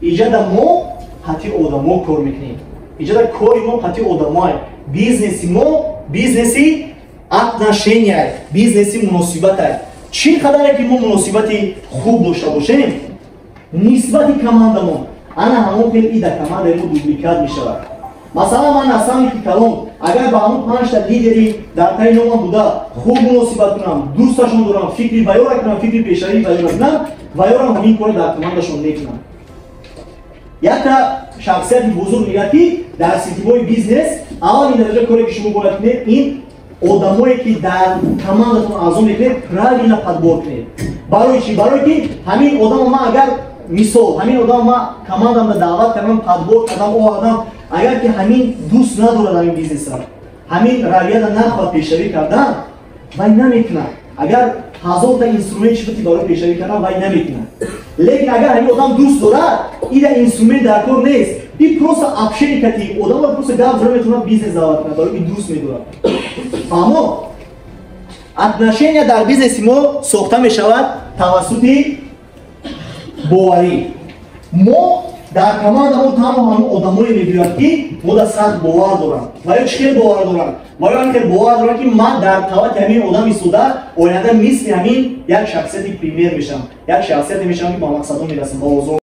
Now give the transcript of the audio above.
иҷада мо ҳатти одамо кор мекунем. Иҷада кори мо ҳатти одамоа. Бизнеси мо бизнеси отношения, бизнеси муносибат аст. Чӣ қадаре ки мо муносибати хуб дошта бошем, нисбати командамон ана ҳамон хел ида командаи мо дубликат мешавад. Масалан ман аз самити калон агар ба ҳамон 5 та лидери дар таи номам буда хуб муносибат кунам, дӯсташон дорам, фикри вайора кунам, фикри пешравӣ вайора кунам, вайорам ҳамин кора дар командашон мекунам. Якта шахсияти бузург мегӯяд ки дар ситимои бизнес аввалин дараҷа коре ки шумо бояд кунед ин одамое ки дар командатон аъзо мекунед правилно подбор кунед. Барои чӣ? Барои ки ҳамин одама ман агар мисол ҳамин одама ман командамда даъват кардам, подбор кардам, овардам, агар ки ҳамин дӯст надорад ҳамин бизнесро, ҳамин равияда нахоҳад пешравӣ кардан, вай наметунад. Агар 1000 та инструмент шуд ки барои пешравӣ кардан, вай наметунад. Лекин агар ҳамин одам дӯст дорад, ида инструмент дар кор нест. И просто общение кати одамро просто гап зада метавонад бизнес даъват кунад, барои ки дӯст медорад. Фаҳмо? Отношения дар бизнеси мо сохта мешавад тавассути боварӣ. Мо дар командамо тамо ҳамон одамое мегӯяд ки мо дар сахт бовар дорам. Ваё чӣ хел бовар дорам? Ваё ҳам хел бовар дорам ки ман дар қавати ҳамин одам истода оянда мисли ҳамин як шахсияти премер мешавам. Як шахсияте мешавам ки ба мақсадҳо мерасам, ба озор